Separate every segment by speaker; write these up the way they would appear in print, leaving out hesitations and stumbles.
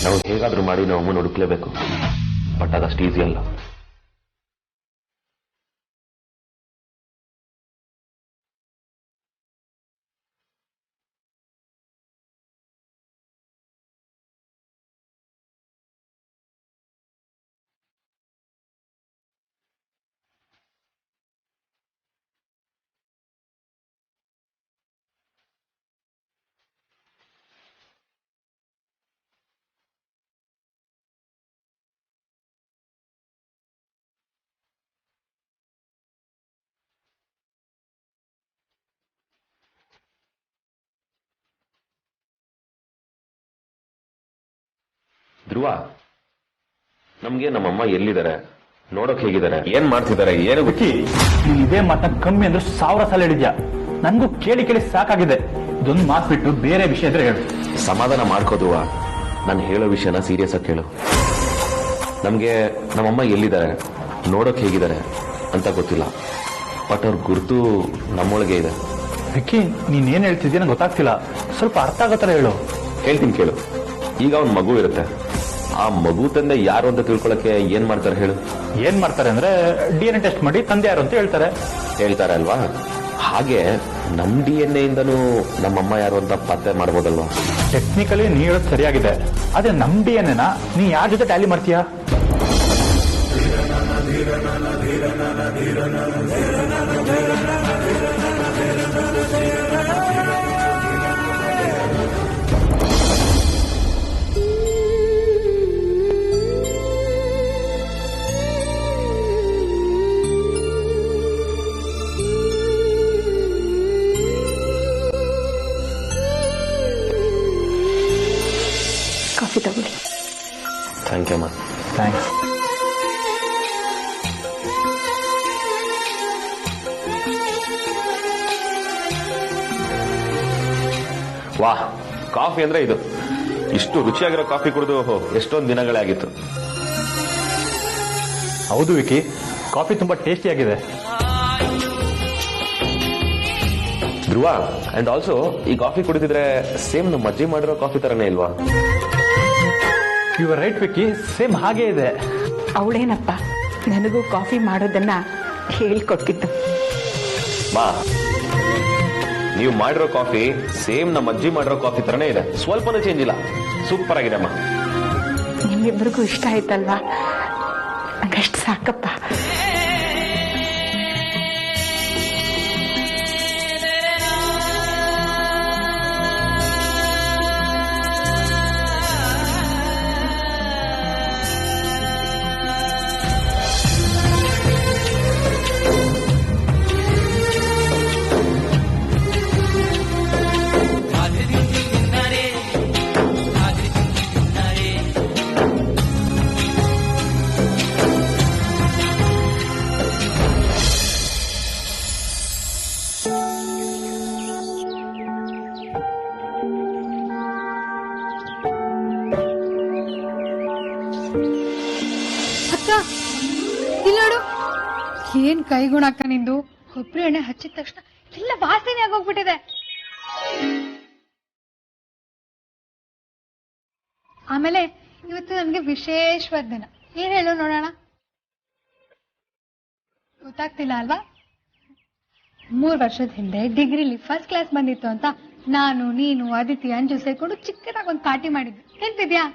Speaker 1: ನಾವು ಹೇಗಾದ್ರೂ ಮಾಡಿ ನಾವು ಅಮ್ಮನ ಹುಡುಕ್ಲೇಬೇಕು. ಬಟ್ ಅದಷ್ಟು ಈಸಿ ಅಲ್ಲ. ಧ್ರುವ, ನಮ್ಗೆ ನಮ್ಮಮ್ಮ ಎಲ್ಲಿದ್ದಾರೆ, ನೋಡೋಕ್ ಹೇಗಿದ್ದಾರೆ, ಏನ್ ಮಾಡ್ತಿದ್ದಾರೆ, ಏನು
Speaker 2: ವಿಕಿ, ನೀನ್ ಇದೇ ಮಾತನ್ನ ಕಮ್ಮಿ ಅಂದ್ರೆ 1000 ಸಲ ಹೇಳಿದ್ಯಾ. ನನ್ಗೂ ಕೇಳಿ ಕೇಳಿ ಸಾಕಾಗಿದೆ. ಇದೊಂದು ಮಾತು ಬಿಟ್ಟು ಬೇರೆ ವಿಷಯ ಇದ್ರೆ ಹೇಳು.
Speaker 1: ಸಮಾಧಾನ ಮಾಡ್ಕೋ ಧ್ರುವ. ನಾನು ಹೇಳೋ ವಿಷಯನ ಸೀರಿಯಸ್ ಆಗಿ ಕೇಳು. ನಮ್ಗೆ ನಮ್ಮಮ್ಮ ಎಲ್ಲಿದ್ದಾರೆ, ನೋಡೋಕ್ ಹೇಗಿದ್ದಾರೆ ಅಂತ ಗೊತ್ತಿಲ್ಲ. ಬಟ್ ಅವ್ರ ಗುರ್ತು ನಮ್ಮೊಳಗೆ ಇದೆ.
Speaker 2: ವಿಕಿ, ನೀನ್ ಏನ್ ಹೇಳ್ತಿದ್ಯಾ ನಂಗೆ ಗೊತ್ತಾಗ್ತಿಲ್ಲ. ಸ್ವಲ್ಪ ಅರ್ಥ ಆಗೋ ತರ ಹೇಳು.
Speaker 1: ಹೇಳ್ತೀನಿ ಕೇಳು. ಈಗ ಅವ್ನ ಮಗು ಇರುತ್ತೆ. ಆ ಮಗು ತಂದೆ ಯಾರು ಅಂತ ತಿಳ್ಕೊಳಕ್ಕೆ ಏನ್ ಮಾಡ್ತಾರೆ ಹೇಳು?
Speaker 2: ಏನ್ ಮಾಡ್ತಾರೆ ಅಂದ್ರೆ DNA ಟೆಸ್ಟ್ ಮಾಡಿ ತಂದೆ ಯಾರು ಅಂತ
Speaker 1: ಹೇಳ್ತಾರೆ ಅಲ್ವಾ? ಹಾಗೆ ನಮ್ DNA ಇಂದನೂ ನಮ್ಮಮ್ಮ ಯಾರು ಅಂತ ಪತ್ತೆ ಮಾಡ್ಬೋದಲ್ವಾ?
Speaker 2: ಟೆಕ್ನಿಕಲಿ ನೀ ಹೇಳೋದು ಸರಿಯಾಗಿದೆ. ಆದ್ರೆ ನಮ್ DNA ನೀ ಯಾರ ಜೊತೆ ಟ್ಯಾಲಿ ಮಾಡ್ತೀಯಾ?
Speaker 3: ಕಾಫಿ ತಗೊಳ್ಳಿ.
Speaker 1: ಥ್ಯಾಂಕ್ ಯು ಅಮ್ಮ.
Speaker 2: ಥ್ಯಾಂಕ್ಸ್.
Speaker 1: ವಾಹ್, ಕಾಫಿ ಅಂದ್ರೆ ಇದು. ಇಷ್ಟು ರುಚಿಯಾಗಿರೋ ಕಾಫಿ ಕುಡಿದು ಎಷ್ಟೊಂದು ದಿನಗಳೇ ಆಗಿತ್ತು.
Speaker 2: ಹೌದು ವಿಕಿ, ಕಾಫಿ ತುಂಬಾ ಟೇಸ್ಟಿ ಆಗಿದೆ.
Speaker 1: ಧ್ರುವ, ಅಂಡ್ ಆಲ್ಸೋ ಈ ಕಾಫಿ ಕುಡಿತಿದ್ರೆ ಸೇಮ್ ನಮ್ಮ ಅಜ್ಜಿ ಮಾಡಿರೋ ಕಾಫಿ ತರನೇ ಇಲ್ವಾ?
Speaker 2: ಯುವರ್ ರೈಟ್ ವಿಕಿ, ಸೇಮ್ ಹಾಗೆ ಇದೆ.
Speaker 3: ಅವಳೇನಪ್ಪ ನನಗೂ ಕಾಫಿ ಮಾಡೋದನ್ನ ಹೇಳ್ಕೊಟ್ಟಿದ್ದು.
Speaker 1: ಮಾ, ನೀವು ಮಾಡಿರೋ ಕಾಫಿ ಸೇಮ್ ನಮ್ಮ ಅಜ್ಜಿ ಮಾಡಿರೋ ಕಾಫಿ ತರನೇ ಇದೆ. ಸ್ವಲ್ಪನೂ ಚೇಂಜ್ ಇಲ್ಲ. ಸೂಪರ್ ಆಗಿದೆ ಅಮ್ಮ.
Speaker 3: ನಿಮ್ಮಿಬ್ಬರಿಗೂ ಇಷ್ಟ ಆಯ್ತಲ್ವಾ? ನಂಗಷ್ಟು ಸಾಕಪ್ಪ.
Speaker 4: ಇಲ್ಲೋಡು, ಏನ್ ಕೈಗುಣ ಅಕ್ಕ ನಿಂದು. ಕೊಬ್ಬರಿ ಎಣ್ಣೆ ಹಚ್ಚಿದ ತಕ್ಷಣ ಎಲ್ಲ ವಾಸನೆ ಆಗೋಗ್ಬಿಟ್ಟಿದೆ. ಆಮೇಲೆ ಇವತ್ತು ನನ್ಗೆ ವಿಶೇಷವಾದ ದಿನ. ಏನ್ ಹೇಳು ನೋಡೋಣ? ಗೊತ್ತಾಗ್ತಿಲ್ಲ ಅಲ್ವಾ? 3 ವರ್ಷದ ಹಿಂದೆ ಡಿಗ್ರಿಲಿ ಫಸ್ಟ್ ಕ್ಲಾಸ್ ಬಂದಿತ್ತು ಅಂತ ನಾನು, ನೀನು, ಅದಿತಿ, ಅಂಜು ಸೇರ್ಕೊಂಡು ಚಿಕ್ಕದಾಗಿ ಒಂದು ಪಾರ್ಟಿ ಮಾಡಿದ್ವಿ. ನೆನ್ಪಿದ್ಯಾ?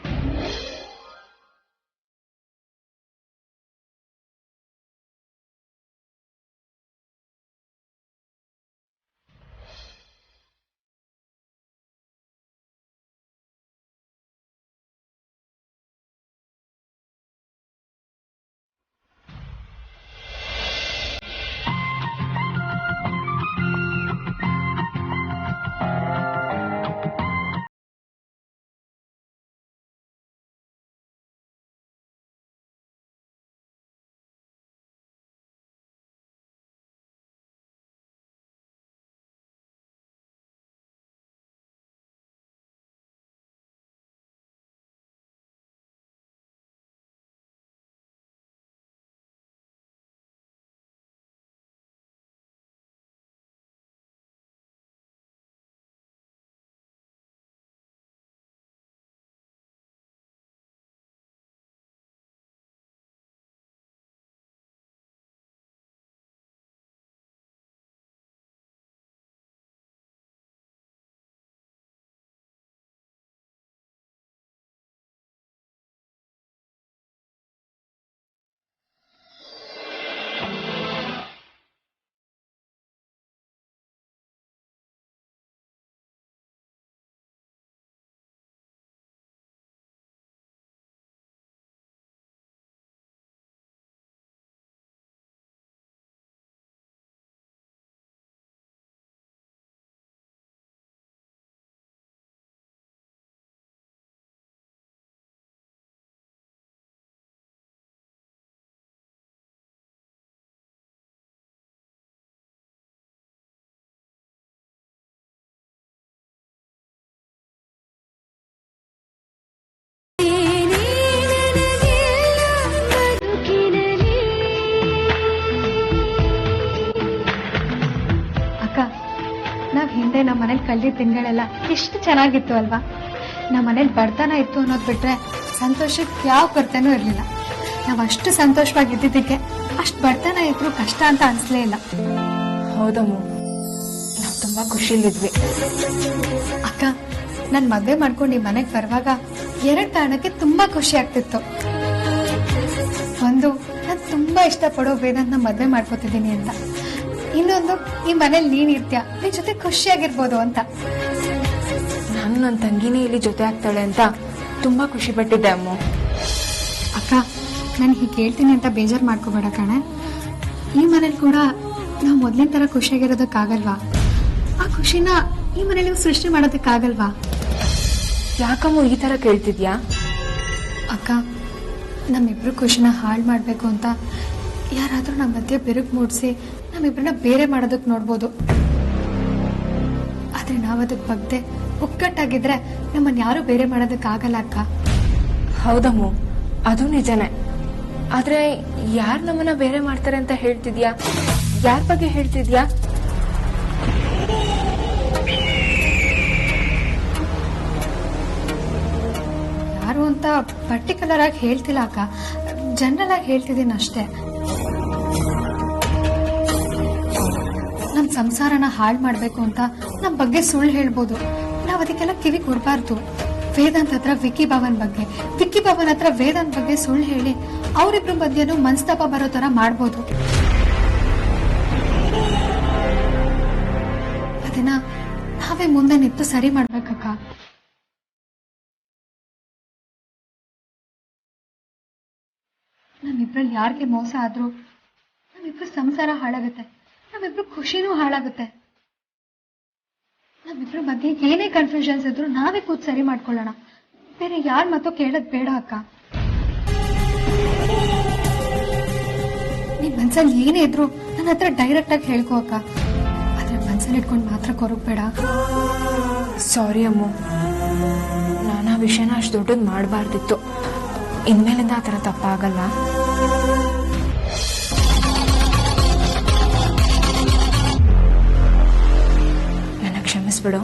Speaker 4: ನಾವ್ ಹಿಂದೆ ನಮ್ಮ ಮನೇಲಿ ಕಳೆದ ದಿನಗಳೆಲ್ಲ ಎಷ್ಟು ಚೆನ್ನಾಗಿತ್ತು ಅಲ್ವಾ. ನಮ್ಮ ಮನೇಲಿ ಬಡತನ ಇತ್ತು ಅನ್ನೋದು ಬಿಟ್ರೆ ಸಂತೋಷಕ್ಕೆ ಯಾವ ಕೊರತೆನೂ ಇರ್ಲಿಲ್ಲ. ನಾವ್ ಅಷ್ಟು ಸಂತೋಷವಾಗಿದ್ದಕ್ಕೆ ಅಷ್ಟು ಬಡತನ ಇದ್ರು ಕಷ್ಟ ಅಂತ ಅನ್ಸ್ಲೇ ಇಲ್ಲ.
Speaker 3: ಹೌದಮ್ಮ, ನಾವು ತುಂಬಾ ಖುಷಿಲಿದ್ವಿ.
Speaker 4: ಅಕ್ಕ, ನನ್ ಮದ್ವೆ ಮಾಡ್ಕೊಂಡು ಈ ಮನೆಗ್ ಬರುವಾಗ 2 ಕಾರಣಕ್ಕೆ ತುಂಬಾ ಖುಷಿ ಆಗ್ತಿತ್ತು. ಒಂದು, ನಾನ್ ತುಂಬಾ ಇಷ್ಟಪಡೋ ವೇದಾಂತ್ನ ಮದ್ವೆ ಮಾಡ್ಕೋತಿದ್ದೀನಿ ಅಂತ. ಇನ್ನೊಂದು, ಈ ಮನೇಲಿ ನೀನ್ ಇರ್ತೀಯ, ನಿನ್ ಜೊತೆ ಖುಷಿಯಾಗಿರ್ಬೋದು ಅಂತ.
Speaker 3: ನಾನು ನನ್ನ ತಂಗಿನೇ ಇಲ್ಲಿ ಜೊತೆ ಆಗ್ತಾಳೆ ಅಂತ ತುಂಬಾ ಖುಷಿ ಪಟ್ಟಿದ್ದೆ ಅಮ್ಮ.
Speaker 4: ಅಕ್ಕ, ನಾನು ಹೀಗೆ ಹೇಳ್ತೀನಿ ಅಂತ ಬೇಜಾರು ಮಾಡ್ಕೋಬೇಡ ಕಣೆ. ಈ ಮನೇಲಿ ಕೂಡ ನಾವು ಮೊದ್ಲಿನ ತರ ಖುಷಿಯಾಗಿರೋದಕ್ಕಾಗಲ್ವಾ? ಆ ಖುಷಿನ ಈ ಮನೇಲಿ ಸೃಷ್ಟಿ ಮಾಡೋದಕ್ಕಾಗಲ್ವಾ?
Speaker 3: ಯಾಕಮ್ಮ ಈ ತರ ಕೇಳ್ತಿದ್ಯಾ?
Speaker 4: ಅಕ್ಕ, ನಮ್ಮಿಬ್ರು ಖುಷಿನ ಹಾಳು ಮಾಡ್ಬೇಕು ಅಂತ ಯಾರಾದ್ರೂ ನಮ್ಮ ಮಧ್ಯೆ ಬೆರುಕು ಮೂಡಿಸಿ ನಮ್ಮಿಬ್ರನ್ನ ಬೇರೆ ಮಾಡೋದಕ್ಕೆ ನೋಡ್ಬೋದು. ಆದ್ರೆ ನಾವದಕ್ಕೆ ಬಗ್ಗೆ ಒಗ್ಗಟ್ಟಾಗಿದ್ರೆ ನಮ್ಮನ್ನ ಯಾರು ಬೇರೆ ಮಾಡೋದಕ್ಕಾಗಲ್ಲ ಅಕ್ಕ.
Speaker 3: ಹೌದಮ್ಮ, ಅದು ನಿಜನೇ. ಆದ್ರೆ ಯಾರು ನಮ್ಮನ್ನ ಬೇರೆ ಮಾಡ್ತಾರೆ ಅಂತ ಹೇಳ್ತಿದ್ಯಾ? ಯಾರ ಬಗ್ಗೆ ಹೇಳ್ತಿದ್ಯಾ?
Speaker 4: ಯಾರು ಅಂತ ಪರ್ಟಿಕ್ಯುಲರ್ ಆಗಿ ಹೇಳ್ತಿಲ್ಲ ಅಕ್ಕ, ಜನರಲ್ ಆಗಿ ಹೇಳ್ತಿದ್ದೀನಿ ಅಷ್ಟೇ. ನಮ್ ಸಂಸಾರನ ಹಾಳು ಮಾಡ್ಬೇಕು ಅಂತ ನಮ್ ಬಗ್ಗೆ ಸುಳ್ಳು ಹೇಳ್ಬೋದು, ನಾವ್ ಅದಕ್ಕೆಲ್ಲ ಕಿವಿ ಕೊಡ್ಬಾರ್ದು. ವೇದಾಂತ್ ಹತ್ರ ವಿಕ್ಕಿ ಭವನ್ ಬಗ್ಗೆ, ವಿಕ್ಕಿ ಭವನ್ ಹತ್ರ ವೇದಾಂತ್ ಬಗ್ಗೆ ಸುಳ್ಳು ಹೇಳಿ ಅವರಿಬ್ರು ಮಧ್ಯನೂ ಮನಸ್ತಾಪ ಬರೋ ತರ ಮಾಡ್ಬೋದು. ಅದನ್ನ ನಾವೇ ಮುಂದೆ ನಿಂತು ಸರಿ ಮಾಡ್ಬೇಕಕ್ಕ. ನಮ್ಮಿಬ್ರಲ್ಲಿ ಯಾರಿಗೆ ಮೋಸ ಆದ್ರೂ ನಮ್ಮಿಬ್ರು ಸಂಸಾರ ಹಾಳಾಗುತ್ತೆ, ನಮ್ಮಿಬ್ರು ಖುಷಿನೂ ಹಾಳಾಗುತ್ತೆ. ನಮ್ಮಿಬ್ರು ಮಧ್ಯೆ ಏನೇ ಕನ್ಫ್ಯೂಷನ್ಸ್ ಇದ್ರು ನಾವೇ ಕೂತ್ ಸರಿ ಮಾಡ್ಕೊಳ್ಳೋಣ, ಬೇರೆ ಯಾರ ಮಾತು ಕೇಳೋದ್ ಬೇಡ ಅಕ್ಕ. ನಿನ್ ಮನ್ಸಲ್ಲಿ ಏನೇ ಇದ್ರು ನನ್ನ ಹತ್ರ ಡೈರೆಕ್ಟ್ ಆಗಿ ಹೇಳ್ಕೋ ಅಕ್ಕ, ಆದ್ರೆ ಮನ್ಸಲ್ಲಿ ಇಟ್ಕೊಂಡು ಮಾತ್ರ ಕೊರಗಬೇಡ.
Speaker 3: ಸಾರಿ ಅಮ್ಮ, ನಾನು ಆ ವಿಷಯನ ಅಷ್ಟು ದೊಡ್ಡದು ಮಾಡಬಾರ್ದಿತ್ತು. ಇನ್ಮೇಲಿಂದ ಆ ಥರ ತಪ್ಪಾಗಲ್ಲ. ನನ್ನ ಕ್ಷಮಿಸ್ಬಿಡು.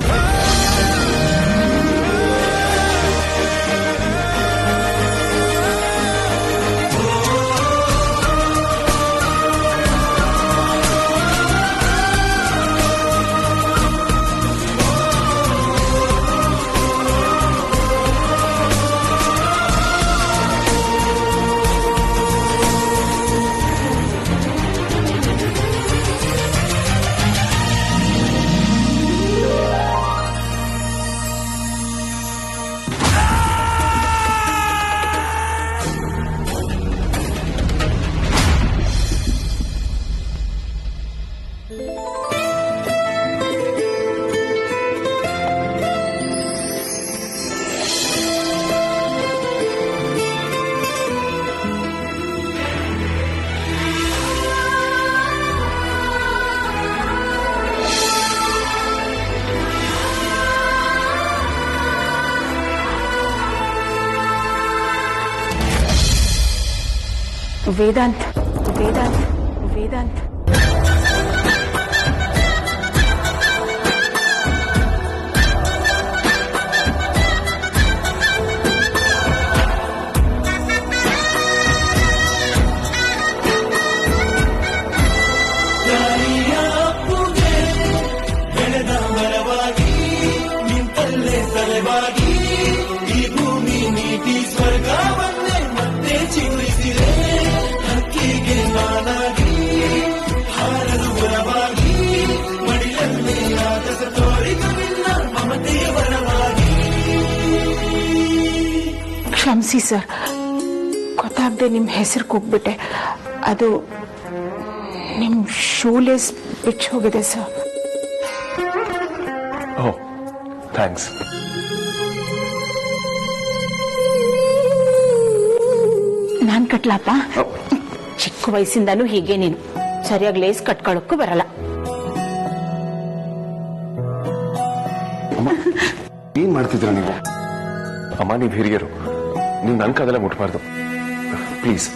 Speaker 3: ವೇದಾಂತ್, ವೇದಾಂತ್, ವೇದಾಂತ್. ಕ್ಷಮಿಸಿ ಸರ್, ಗೊತ್ತಾಗದೆ ನಿಮ್ಮ ಹೆಸರು ಕೂಗ್ಬಿಟ್ಟೆ. ಅದು ನಿಮ್ಮ ಶೂಲೇಸ್ ಬಿಚ್ಚಿ ಹೋಗಿದೆ ಸರ್.
Speaker 5: ಓಹ್, ಥ್ಯಾಂಕ್ಸ್.
Speaker 3: ನಾನ್ ಕಟ್ಲಪ್ಪ? ಚಿಕ್ಕ ವಯಸ್ಸಿಂದನೂ ಹೀಗೆ ನೀನು, ಸರಿಯಾಗಿ ಲೇಸ್ ಕಟ್ಕೊಳ್ಳೋಕ್ಕೂ ಬರಲ್ಲ.
Speaker 5: ಏನ್ ಮಾಡ್ತಿದ್ರ ನೀವು? ಅಮ್ಮ, ನೀವು ಹಿರಿಯರು, ನೀವು ನನ್ ಕಾದೆಲ್ಲ ಮುಟ್ಬಾರ್ದು ಪ್ಲೀಸ್.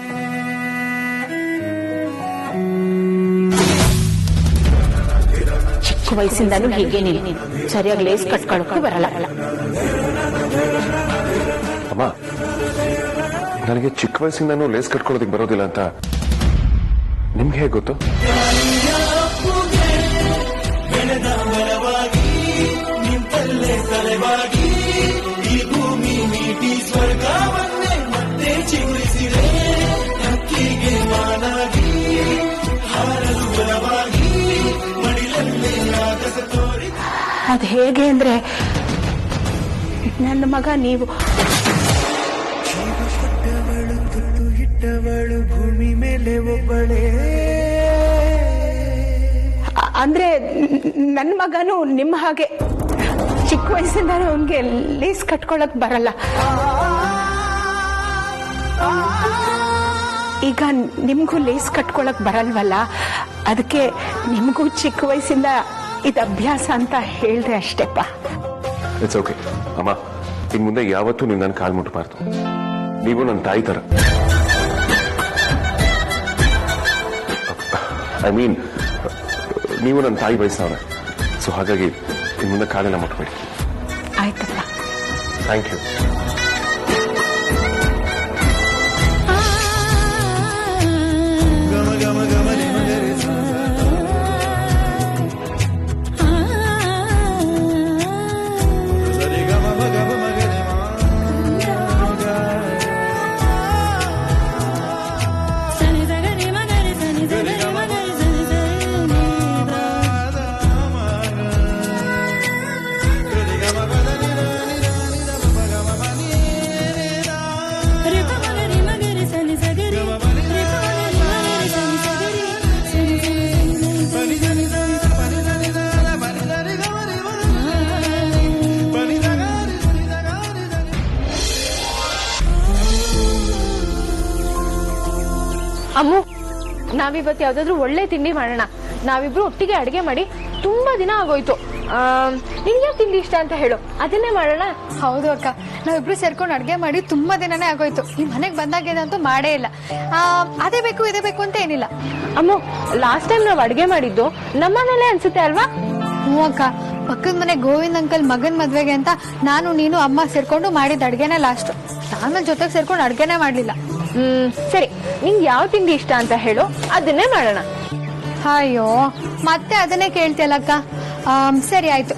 Speaker 3: ಚಿಕ್ಕ
Speaker 6: ಚಿಕ್ಕ ವಯಸ್ಸಿಂದನೂ ಹೀಗೆ ನೀನು ಸರಿಯಾಗಿ ಲೇಸ್ ಕಟ್ಕೊಳ್ಳೋಕ್ಕೂ ಬರಲ್ಲ.
Speaker 5: ಅಮ್ಮ, ನನಗೆ ಚಿಕ್ಕ ವಯಸ್ಸಿಂದನೂ ಲೇಸ್ ಕಟ್ಕೊಳ್ಳೋದಕ್ಕೆ ಬರೋದಿಲ್ಲ ಅಂತ ನಿಮ್ಗೆ ಹೇಗೆ ಗೊತ್ತು?
Speaker 6: ಅದ್ ಹೇಗೆ ಅಂದ್ರೆ ನನ್ನ ಮಗ ನೀವು
Speaker 7: ಭೂಮಿ ಮೇಲೆ ಒಬ್ಬಳೇ
Speaker 6: ಅಂದ್ರೆ ನನ್ನ ಮಗನು ನಿಮ್ಮ ಹಾಗೆ ಚಿಕ್ಕ ವಯಸ್ಸಿಂದ ಅವನ್ಗೆ ಲೇಸ್ ಕಟ್ಕೊಳಕ್ ಬರಲ್ಲ. ಈಗ ನಿಮ್ಗೂ ಲೇಸ್ ಕಟ್ಕೊಳಕ್ ಬರಲ್ವಲ್ಲ, ಅದಕ್ಕೆ ನಿಮ್ಗೂ ಚಿಕ್ಕ ವಯಸ್ಸಿಂದ ಇದು ಅಭ್ಯಾಸ ಅಂತ ಹೇಳ್ದೆ ಅಷ್ಟೇಪ್ಪ.
Speaker 5: ಇಟ್ಸ್ ಓಕೆ ಅಮ್ಮ, ಇನ್ ಮುಂದೆ ಯಾವತ್ತೂ ನೀವು ನನ್ನ ಕಾಲ್ ಮುಟ್ಟಬಾರ್ದು. ನೀವು ನನ್ನ ತಾಯಿ ತರ. ಐ ಮೀನ್, ನೀವು ನನ್ನ ತಾಯಿ ವಯಸ್ಸವ್ರೆ. ಸೊ ಹಾಗಾಗಿ ಇನ್ ಮುಂದೆ ಕಾಲೆಲ್ಲ ಮುಟ್ಬೇಡಿ.
Speaker 6: ಆಯ್ತಪ್ಪ.
Speaker 5: Thank you.
Speaker 3: ಅಮ್ಮು, ನಾವಿವತ್ತು ಯಾವ್ದಾದ್ರು ಒಳ್ಳೆ ತಿಂಡಿ ಮಾಡೋಣ. ನಾವಿಬ್ರು ಒಟ್ಟಿಗೆ ಅಡಿಗೆ ಮಾಡಿ ತುಂಬಾ ದಿನ ಆಗೋಯ್ತು. ನಿನ್ಗೆ ಯಾವ ತಿಂಡಿ ಇಷ್ಟ ಅಂತ ಹೇಳು, ಅದನ್ನೇ ಮಾಡೋಣ.
Speaker 4: ಹೌದು ಅಕ್ಕ, ನಾವಿಬ್ರು ಸೇರ್ಕೊಂಡು ಅಡ್ಗೆ ಮಾಡಿ ತುಂಬಾ ದಿನನೇ ಆಗೋಯ್ತು. ಈ ಮನೆಗ್ ಬಂದಾಗೇನಂತೂ ಮಾಡೇ ಇಲ್ಲ. ಅದೇ ಬೇಕು ಇದೇ ಬೇಕು ಅಂತ ಏನಿಲ್ಲ.
Speaker 3: ಅಮ್ಮು, ಲಾಸ್ಟ್ ಟೈಮ್ ನಾವ್ ಅಡ್ಗೆ ಮಾಡಿದ್ದು ನಮ್ಮನೇಲೆ ಅನ್ಸುತ್ತೆ ಅಲ್ವಾ?
Speaker 4: ಹ್ಞೂ ಅಕ್ಕ, ಪಕ್ಕದ ಮನೆ ಗೋವಿಂದ್ ಅಂಕಲ್ ಮಗನ್ ಮದ್ವೆಗೆ ಅಂತ ನಾನು ನೀನು ಅಮ್ಮ ಸೇರ್ಕೊಂಡು ಮಾಡಿದ ಅಡ್ಗೆನೆ ಲಾಸ್ಟ್. ಆಮೇಲೆ ಜೊತೆಗೆ ಸೇರ್ಕೊಂಡು ಅಡ್ಗೆನೆ ಮಾಡ್ಲಿಲ್ಲ.
Speaker 3: ಸರಿ, ನಿಂಗೆ ಯಾವ ತಿಂಡಿ ಇಷ್ಟ ಅಂತ ಹೇಳು, ಅದನ್ನೇ ಮಾಡೋಣ.
Speaker 4: ಅಯ್ಯೋ, ಮತ್ತೆ ಅದನ್ನೇ ಕೇಳ್ತಿಯಲ್ಲಕ್ಕ. ಸರಿ ಆಯ್ತು,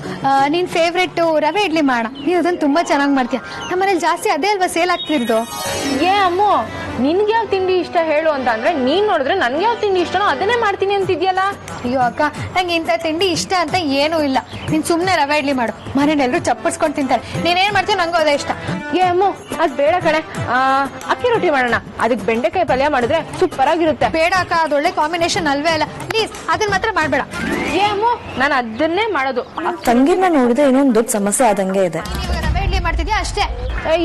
Speaker 4: ನಿನ್ ಫೇವ್ರೆಟ್ ರವೆ ಇಡ್ಲಿ ಮಾಡೋಣ. ನೀನು ಅದನ್ನ ತುಂಬಾ ಚೆನ್ನಾಗಿ ಮಾಡ್ತೀಯ. ನಮ್ಮನೇಲಿ ಜಾಸ್ತಿ ಅದೇ ಅಲ್ವಾ ಸೇಲ್ ಆಗ್ತಿರೋದು.
Speaker 3: ಏ ಅಮ್ಮು, ನಿನ್ಗೆ ಯಾವ ತಿಂಡಿ ಇಷ್ಟ ಹೇಳು ಅಂತ ಅಂದ್ರೆ ನೀನ್ ನೋಡಿದ್ರೆ ನನ್ಗೆ ಯಾವ ತಿಂಡಿ ಇಷ್ಟನೋ ಅದನ್ನೇ ಮಾಡ್ತೀನಿ ಅಂತಿದ್ಯಲ್ಲ.
Speaker 4: ಅಯ್ಯೋ ಅಕ್ಕ, ನಂಗೆ ಇಂಥ ತಿಂಡಿ ಇಷ್ಟ ಅಂತ ಏನೂ ಇಲ್ಲ. ನೀನ್ ಸುಮ್ನೆ ರವೆ ಇಡ್ಲಿ ಮಾಡು, ಮನೇನೆಲ್ಲರೂ ಚಪ್ಪರ್ಸ್ಕೊಂಡು ತಿಂತಾರೆ. ನೀನೇನ್ ಮಾಡ್ತೀಯ ನಂಗೂ ಅದೇ ಇಷ್ಟ.
Speaker 3: ಏ ಅಮ್ಮು, ಅದ್ ಬೇಡ ಕಣೆ. ಅಕ್ಕಿ ರೊಟ್ಟಿ ಮಾಡೋಣ, ಅದಕ್ಕೆ ಬೆಂಡೆಕಾಯಿ ಪಲ್ಯ ಮಾಡಿದ್ರೆ ಸೂಪರ್ ಆಗಿರುತ್ತೆ.
Speaker 4: ಬೇಡ ಅಕ್ಕ, ಅದೊಳ್ಳೆ ಕಾಂಬಿನೇಷನ್ ಅಲ್ವೇ ಅಲ್ಲ. ಪ್ಲೀಸ್ ಅದನ್ನ ಮಾತ್ರ ಮಾಡ್ಬೇಡ.
Speaker 3: ಏ ಅಮ್ಮು, ನಾನು ಅದನ್ನೇ ಮಾಡೋದು.
Speaker 8: ತಂಗಿನ ನೋಡಿದ್ರೆ ಇನ್ನೊಂದು ದೊಡ್ಡ ಸಮಸ್ಯೆ ಆದಂಗೆ ಇದೆ.
Speaker 4: ರವೆ ಇಡ್ಲಿ ಮಾಡ್ತಿದ್ಯಾ ಅಷ್ಟೇ.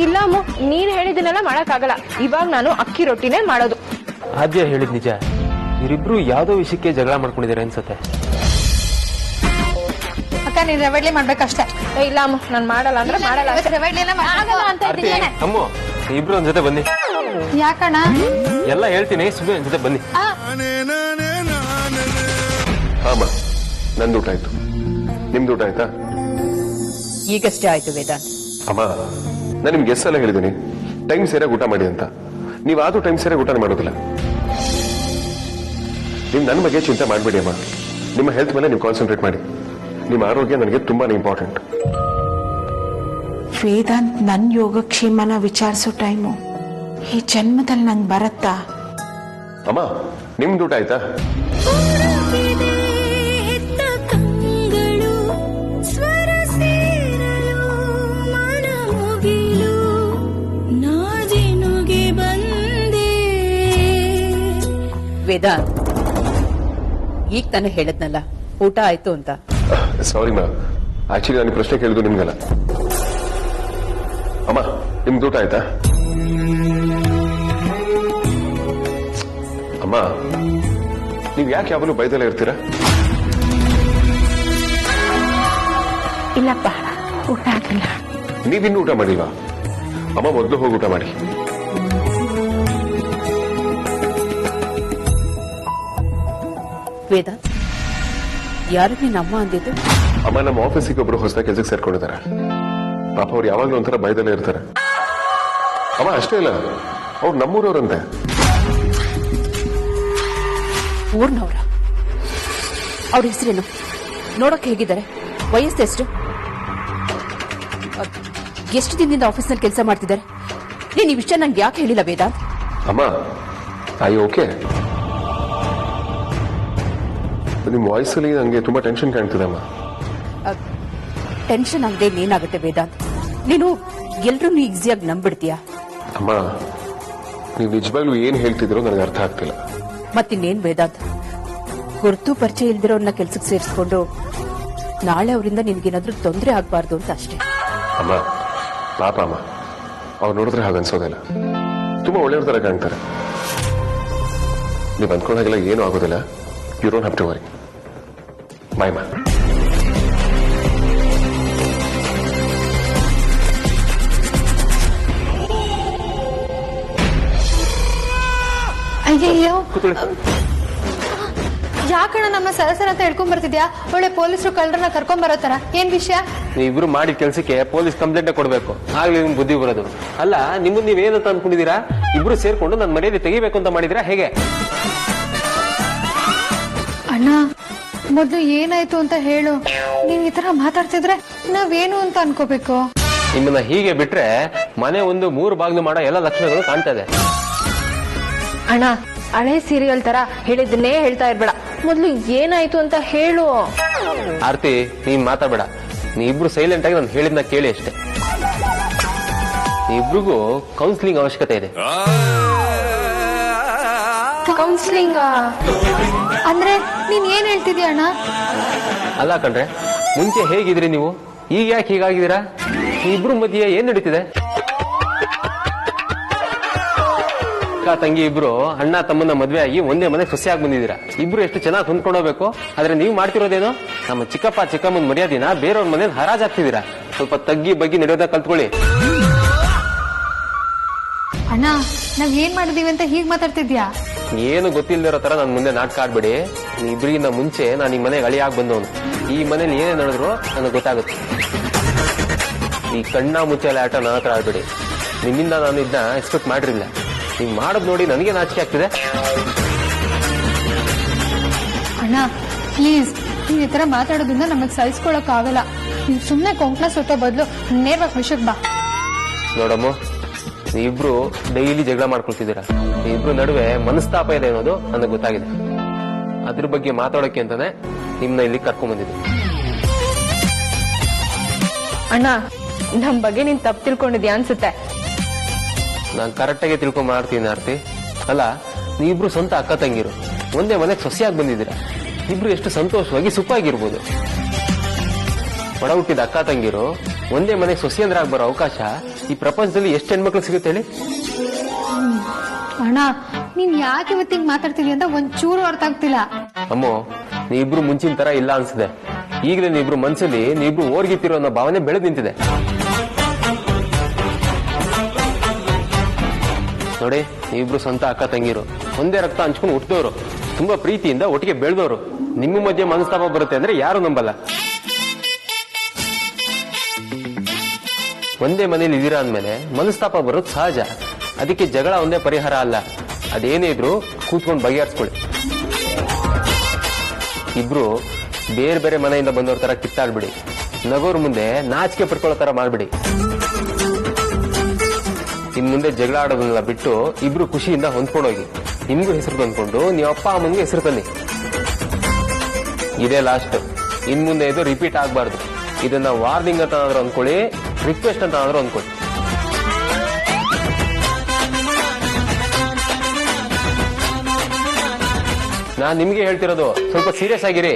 Speaker 3: ಇಲ್ಲ ಅಮ್ಮು, ನೀನ್ ಹೇಳಿದನ್ನೆಲ್ಲ ಮಾಡಕ್ ಆಗಲ್ಲ. ಇವಾಗ ನಾನು ಅಕ್ಕಿ ರೊಟ್ಟಿನೇ ಮಾಡೋದು.
Speaker 9: ಆದ್ಯ ಹೇಳಿದ್ ನಿಜ, ಇವರಿಬ್ರು ಯಾವ್ದೋ ವಿಷಯಕ್ಕೆ ಜಗಳ ಮಾಡ್ಕೊಂಡಿದ್ದಾರೆ ಅನ್ಸತ್ತೆ.
Speaker 4: ಅಕ್ಕ, ನೀನ್ ರವೆ ಇಡ್ಲಿ ಮಾಡ್ಬೇಕಷ್ಟೇ.
Speaker 3: ಇಲ್ಲ ಅಮ್ಮು, ನಾನ್ ಮಾಡಲ್ಲ ಅಂದ್ರೆ ಮಾಡಲ್ಲ ಅಷ್ಟೇ.
Speaker 4: ರವೆ ಇಡ್ಲಿನ
Speaker 3: ಆಗಲ್ಲ ಅಂತ ಇದ್ದೀನಿ.
Speaker 9: ಅಮ್ಮ, ಇಬ್ರು ಒಂದ್ ಜೊತೆ ಬನ್ನಿ.
Speaker 4: ಯಾಕಣ್ಣ?
Speaker 9: ಎಲ್ಲ ಹೇಳ್ತೀನಿ, ಸುಮ್ಮನೆ ಒಂದ್ ಜೊತೆ ಬನ್ನಿ.
Speaker 5: ಅಮ್ಮ, ನಂದು ಊಟ ಆಯ್ತು. ನಿಮ್ದು ಊಟ ಆಯ್ತಾ?
Speaker 6: ಈಗಷ್ಟೇ ಆಯ್ತು ವೇದಾಂತ್.
Speaker 5: ಅಮ್ಮ, ನಾನು ನಿಮ್ಗೆ ಎಷ್ಟು ಸಲ ಹೇಳಿದ್ದೀನಿ ಟೈಮ್ ಸರಿಯಾಗಿ ಊಟ ಮಾಡಿ ಅಂತ. ನೀವು ಆದ್ರೂ ಟೈಮ್ ಸರಿಯಾಗಿ ಊಟ ಮಾಡೋದಿಲ್ಲ. ನೀವು ನನ್ನ ಬಗ್ಗೆ ಚಿಂತೆ ಮಾಡಬೇಡಿ ಅಮ್ಮ. ನಿಮ್ಮ ಹೆಲ್ತ್ ಮೇಲೆ ನೀವು ಕಾನ್ಸಂಟ್ರೇಟ್ ಮಾಡಿ. ನಿಮ್ಮ ಆರೋಗ್ಯ ನನಗೆ ತುಂಬಾನೇ ಇಂಪಾರ್ಟೆಂಟ್.
Speaker 6: ವೇದಾಂತ್ ನನ್ ಯೋಗಕ್ಷೇಮನ ವಿಚಾರಿಸೋ ಟೈಮು ಈ ಜನ್ಮದಲ್ಲಿ ನಂಗೆ ಬರತ್ತಾ?
Speaker 5: ಅಮ್ಮ, ನಿಮ್ದು ಊಟ ಆಯ್ತಾ?
Speaker 6: ವೇದಾಂತ್, ಈಗ ತಾನೇ ಹೇಳದ್ನಲ್ಲ ಊಟ ಆಯ್ತು ಅಂತ.
Speaker 5: ಸಾರಿ ಮಾ, ಆಕ್ಚುಲಿ ನಾನು ಪ್ರಶ್ನೆ ಕೇಳಿದ್ದು ನಿಮ್ಗಲ್ಲ. ಅಮ್ಮ, ನಿಮ್ದು ಊಟ ಆಯ್ತಾ? ಅಮ್ಮ, ನೀವ್ ಯಾಕೆ ಯಾವಾಗಲೂ ಬೈದಲ್ಲೇ ಇರ್ತೀರಾ?
Speaker 6: ಇಲ್ಲಪ್ಪ, ಊಟ ಆಗಿಲ್ಲ.
Speaker 5: ನೀವಿನ್ನೂ ಊಟ ಮಾಡಿಲ್ವಾ? ಅಮ್ಮ, ಮೊದಲು ಹೋಗಿ ಊಟ ಮಾಡಿ.
Speaker 6: ವೇದಾಂತ್, ಯಾರು ನಿನ್ನ ಅಮ್ಮ ಅಂದಿದ್ದು?
Speaker 5: ಅಮ್ಮ ನಮ್ಮ ಆಫೀಸಿಗೆ ಒಬ್ರು ಹೊಸದಾಗಿ ಕೆಲಸಕ್ಕೆ ಸೇರ್ಕೊಂಡಿದ್ದಾರೆ. ಪಾಪ ಅವ್ರು ಯಾವಾಗ್ಲೂ ಒಂಥರ ಭಯದಲ್ಲೇ ಇರ್ತಾರೆ. ಅಮ್ಮ ಅಷ್ಟೇ ಇಲ್ಲ, ಅವ್ರು ನಮ್ಮೂರವ್ರಂತೆ.
Speaker 6: ಊರ್ನವ್ರ? ಅವ್ರ ಹೆಸರೇನು? ನೋಡಕ್ ಹೇಗಿದ್ದಾರೆ? ವಯಸ್ಸೆಷ್ಟು? ಎಷ್ಟು ದಿನದಿಂದ ಆಫೀಸ್ನಲ್ಲಿ ಕೆಲಸ ಮಾಡ್ತಿದ್ದಾರೆ? ನೀನ್ ಈ ವಿಷಯ ನಂಗೆ ಯಾಕೆ ಹೇಳಿಲ್ಲ ವೇದಾಂತ್?
Speaker 5: ಅಮ್ಮ ಓಕೆ, ನಿಮ್ಮ ವಾಯ್ಸಲ್ಲಿ ನಂಗೆ ತುಂಬಾ ಟೆನ್ಷನ್ ಕಾಣ್ತಿದೆ ಅಮ್ಮ.
Speaker 6: ಟೆನ್ಷನ್ ಆಗದೆ ಏನಾಗುತ್ತೆ ವೇದಾಂತ್? ನೀನು ಎಲ್ರೂ ಈಸಿಯಾಗಿ ನಂಬಿಡ್ತೀಯಾ?
Speaker 5: ಅಮ್ಮ ನೀವು ನಿಜವಾಗ್ಲೂ ಏನ್ ಹೇಳ್ತಿದ್ದೀರೋ ನನಗೆ ಅರ್ಥ ಆಗ್ತಿಲ್ಲ.
Speaker 6: ಮತ್ತಿನ್ನೇನ್ ವೇದಾಂತ್, ಗುರುತು ಪರಿಚಯ ಇಲ್ದಿರೋನ್ನ ಕೆಲ್ಸಕ್ಕೆ ಸೇರಿಸ್ಕೊಂಡು ನಾಳೆ ಅವರಿಂದ ನಿನ್ಗೇನಾದ್ರೂ ತೊಂದರೆ ಆಗ್ಬಾರ್ದು ಅಂತ ಅಷ್ಟೇ.
Speaker 5: ಅಮ್ಮ ಪಾಪ ಅಮ್ಮ, ಅವ್ರು ನೋಡಿದ್ರೆ ಹಾಗನ್ಸೋದಿಲ್ಲ. ತುಂಬಾ ಒಳ್ಳೆಯವ್ರ ತರ ಕಾಣ್ತಾರೆ. ನೀವು ಅಂದ್ಕೊಂಡಾಗೆಲ್ಲ ಏನೂ ಆಗೋದಿಲ್ಲ. You don't have to worry. Bye ಮಾ.
Speaker 4: ಅಯ್ಯಯ್ಯೋ, ಯಾಕಣ ನಮ್ಮ ಸರಸರ ಅಂತ ಹೇಳ್ಕೊಂಡ್ ಬರ್ತಿದ್ಯಾ? ಒಳ್ಳೆ ಪೊಲೀಸರು ಕಳ್ಳರನ್ನ ಕರ್ಕೊಂಡ್ ಬರೋ ತರ. ಏನ್ ವಿಷಯ?
Speaker 9: ನೀವಿಬ್ರು ಮಾಡಿ ಕೆಲ್ಸಕ್ಕೆ ಪೊಲೀಸ್ ಕಂಪ್ಲೇಂಟ್ ಕೊಡ್ಬೇಕು, ಆಗ್ಲಿ ನಿಮ್ ಬುದ್ಧಿ ಬರೋದು. ಅಲ್ಲ, ನಿಮ್ಮನ್ನ ನೀವೇನಂತ ಅನ್ಕೊಂಡಿದೀರಾ? ಇಬ್ರು ಸೇರ್ಕೊಂಡು ನನ್ನ ಮರ್ಯಾದೆ ತೆಗಿಬೇಕು ಅಂತ ಮಾಡಿದಿರಾ ಹೇಗೆ?
Speaker 4: ಅಣ್ಣ, ಮೊದ್ಲು ಏನಾಯ್ತು ಅಂತ ಹೇಳು. ನೀನ್ ಈ ತರ ಮಾತಾಡ್ತಿದ್ರೆ ನಾವೇನು ಅಂತ ಅನ್ಕೋಬೇಕು?
Speaker 9: ನಿಮ್ಮನ್ನ ಹೀಗೆ ಬಿಟ್ರೆ ಮನೆ ಒಂದು 3 ಬಾಗ್ಲು ಮಾಡೋ ಎಲ್ಲ ಲಕ್ಷಣಗಳು ಕಾಣ್ತಾ ಇದೆ.
Speaker 3: ಅಣ್ಣ, ಹಳೆ ಸೀರಿಯಲ್ ತರ ಹೇಳಿದ್ದನ್ನೇ ಹೇಳ್ತಾ ಇರ್ಬೇಡ. ಮೊದ್ಲು ಏನಾಯ್ತು ಅಂತ ಹೇಳು.
Speaker 9: ಆರ್ತಿ, ನೀನ್ ಮಾತಾಡ್ಬೇಡ. ನೀವಿಬ್ರು ಸೈಲೆಂಟ್ ಆಗಿ ನಾನು ಹೇಳಿದ್ನ ಕೇಳಿ ಅಷ್ಟೇ. ನೀವಿಬ್ರಿಗೂ ಕೌನ್ಸಿಲಿಂಗ್ ಅವಶ್ಯಕತೆ ಇದೆ.
Speaker 3: ಕೌನ್ಸಿಲಿಂಗ್
Speaker 4: ಅಂದ್ರೆ ನೀನ್ ಏನ್ ಹೇಳ್ತಿದ್ಯಾ ಅಣ್ಣ?
Speaker 9: ಅಲ್ಲ ಕಣ್ರೆ, ಮುಂಚೆ ಹೇಗಿದ್ರಿ ನೀವು? ಈಗ ಯಾಕೆ ಹೀಗಾಗಿದ್ದೀರಾ? ಇಬ್ರು ಮಧ್ಯೆ ಏನ್ ನಡೀತಿದೆ? ಅಕ್ಕ ತಂಗಿ ಇಬ್ರು ಅಣ್ಣ ತಮ್ಮನ ಮದ್ವೆ ಆಗಿ ಒಂದೇ ಮನೆ ಸೊಸೆಯಾಗಿ ಬಂದಿದ್ದೀರಾ. ಇಬ್ರು ಎಷ್ಟು ಚೆನ್ನಾಗಿ ಹೊಂದ್ಕೊಂಡೋಗ್ಬೇಕು. ಆದ್ರೆ ನೀವು ಮಾಡ್ತಿರೋದೇನು? ನಮ್ಮ ಚಿಕ್ಕಪ್ಪ ಚಿಕ್ಕಮ್ಮನ ಮರ್ಯಾದಿನ ಬೇರೆಯವ್ರ ಮನೇಲಿ ಹರಾಜಾಗ್ತಿದ್ದೀರಾ. ಸ್ವಲ್ಪ ತಗ್ಗಿ ಬಗ್ಗಿ ನಡೆಯೋದ ಕಲ್ತ್ಕೊಳ್ಳಿ.
Speaker 4: ಅಣ್ಣ, ನಾವ್ ಏನ್ ಮಾಡಿದೀವಿ ಅಂತ ಹೀಗ್ ಮಾತಾಡ್ತಿದ್ಯಾ?
Speaker 9: ಏನು ಗೊತ್ತಿಲ್ಲದಿರೋ ತರ ನನ್ ಮುಂದೆ ನಾಟಕ ಆಡ್ಬೇಡಿ. ಇಬ್ರಿಗಿಂತ ಮುಂಚೆ ನಾನು ಈ ಮನೆಗೆ ಅಳಿಯಾಗಿ ಬಂದವನು. ಈ ಮನೇಲಿ ಏನೇ ನಡೆದ್ರು ನನಗೆ ಗೊತ್ತಾಗುತ್ತೆ. ಈ ಕಣ್ಣ ಮುಚ್ಚಾಲೆ ಆಟ ನನ್ನ ಹತ್ರ ಆಡ್ಬೇಡಿ. ನಿಮ್ಮಿಂದ ನಾನು ಇದನ್ನ ಎಕ್ಸ್ಪೆಕ್ಟ್ ಮಾಡಿರಲಿಲ್ಲ. ನೀವು ಮಾಡೋದು ನೋಡಿ ನನಗೆ ನಾಚಿಕೆ ಆಗ್ತಿದೆ.
Speaker 4: ಅಣ್ಣ ಪ್ಲೀಸ್, ನೀನ್ ಈ ತರ ಮಾತಾಡೋದ್ರಿಂದ ನಮಗ್ ಸಹಿಸ್ಕೊಳಕ್ ಆಗಲ್ಲ. ನೀವ್ ಸುಮ್ನೆ ಕೊಂಕಣ ಸುತ್ತೋ ಬದಲು ನೇರವಾಗಿ ವಿಷಯಕ್ಕೆ ಬಾ.
Speaker 9: ನೋಡಮ್ಮ, ನೀವಿಬ್ರು ಡೈಲಿ ಜಗಳ ಮಾಡ್ಕೊಳ್ತಿದ್ದೀರಾ. ನೀವಿಬ್ರು ನಡುವೆ ಮನಸ್ತಾಪ ಇದೆ ಅನ್ನೋದು ನನಗೆ ಗೊತ್ತಾಗಿದೆ. ಅದ್ರ ಬಗ್ಗೆ ಮಾತಾಡೋಕೆ ಅಂತಾನೆ ನಿಮ್ನ ಇಲ್ಲಿ ಕರ್ಕೊಂಡ್ ಬಂದಿದ್ದೆ.
Speaker 3: ಅಣ್ಣ, ನಮ್ ಬಗ್ಗೆ ನೀನ್ ತಪ್ಪು ತಿಳ್ಕೊಂಡಿದ್ಯಾ ಅನ್ಸುತ್ತೆ.
Speaker 9: ನಾನು ಕರೆಕ್ಟಾಗಿ ತಿಳ್ಕೊಂಡ್ ಮಾಡ್ತೀನಿ ಆರ್ತಿ. ಅಲ್ಲ, ನೀವಿಬ್ರು ಸ್ವಂತ ಅಕ್ಕ ತಂಗಿರು ಒಂದೇ ಮನೆಗೆ ಸೊಸೆಯಾಗಿ ಬಂದಿದ್ದೀರಾ. ಇಬ್ರು ಎಷ್ಟು ಸಂತೋಷವಾಗಿ ಸುಖವಾಗಿರ್ಬೋದು. ಒಡ ಹುಟ್ಟಿದ ಅಕ್ಕ ತಂಗಿರು ಒಂದೇ ಮನೆಗೆ ಸೊಸೆಯಂದ್ರಾಗ ಬರೋ ಅವಕಾಶ ಈ ಪ್ರಪಂಚದಲ್ಲಿ ಎಷ್ಟು ಹೆಣ್ಮಕ್ಳು ಸಿಗುತ್ತೆ ಹೇಳಿ?
Speaker 4: ಅಣ್ಣ, ನೀನ್ ಯಾಕೆ ಇವತ್ತಿಂಗ್ ಮಾತಾಡ್ತಿದ್ಯ ಅಂತ ಒಂಚೂರು ಅರ್ಥ ಆಗ್ತಿಲ್ಲ.
Speaker 9: ಅಮ್ಮೋ, ನೀವಿಬ್ರು ಮುಂಚಿನ ತರ ಇಲ್ಲ ಅನ್ಸಿದೆ. ಈಗಲೇ ನೀವಿಬ್ರು ಮನ್ಸಲ್ಲಿ ನೀವಿಬ್ರು ಓರ್ಗಿತ್ತಿರೋ ಅನ್ನೋ ಭಾವನೆ ಬೆಳೆದ್ ನಿಂತಿದೆ. ನೋಡಿ, ನೀವಿಬ್ರು ಸ್ವಂತ ಅಕ್ಕ ತಂಗಿರು ಒಂದೇ ರಕ್ತ ಹಂಚ್ಕೊಂಡು ಹುಟ್ಟಿದವರು, ತುಂಬಾ ಪ್ರೀತಿಯಿಂದ ಒಟ್ಟಿಗೆ ಬೆಳೆದವರು. ನಿಮ್ಮ ಮಧ್ಯೆ ಮನಸ್ತಾಪ ಬರುತ್ತೆ ಅಂದ್ರೆ ಯಾರು ನಂಬಲ್ಲ. ಒಂದೇ ಮನೇಲಿ ಇದೀರಾ ಅಂದ್ಮೇಲೆ ಮನಸ್ತಾಪ ಬರೋದು ಸಹಜ. ಅದಕ್ಕೆ ಜಗಳ ಒಂದೇ ಪರಿಹಾರ ಅಲ್ಲ. ಅದೇನೇ ಇದ್ರು ಕೂತ್ಕೊಂಡು ಬಗೆಹರಿಸ್ಕೊಳ್ಳಿ. ಇಬ್ರು ಬೇರೆ ಬೇರೆ ಮನೆಯಿಂದ ಬಂದವ್ರ ತರ ಕಿತ್ತಾಡ್ಬಿಡಿ. ನಗೋರ್ ಮುಂದೆ ನಾಚಿಕೆ ಪಡ್ಕೊಳ್ಳೋ ತರ ಮಾಡ್ಬಿಡಿ. ಇನ್ ಮುಂದೆ ಜಗಳ ಆಡೋದನ್ನೆಲ್ಲ ಬಿಟ್ಟು ಇಬ್ರು ಖುಷಿಯಿಂದ ಹೊಂದ್ಕೊಂಡೋಗಿ ನಿಮ್ಗೂ ಹೆಸರು ತಂದ್ಕೊಂಡು ನೀವು ಅಪ್ಪ ಅಮ್ಮನಿಗೆ ಹೆಸರು ತನ್ನಿ. ಇದೇ ಲಾಸ್ಟ್. ಇನ್ ಮುಂದೆ ಇದು ರಿಪೀಟ್ ಆಗ್ಬಾರ್ದು. ಇದನ್ನ ವಾರ್ನಿಂಗ್ ಅಂತ ಆದ್ರೂ ಅನ್ಕೊಳ್ಳಿ, ರಿಕ್ವೆಸ್ಟ್ ಅಂತ ಆದ್ರೂ ಅನ್ಕೊಳ್ಳಿ. ನಾನ್ ನಿಮ್ಗೆ ಹೇಳ್ತಿರೋದು, ಸ್ವಲ್ಪ ಸೀರಿಯಸ್ ಆಗಿರಿ.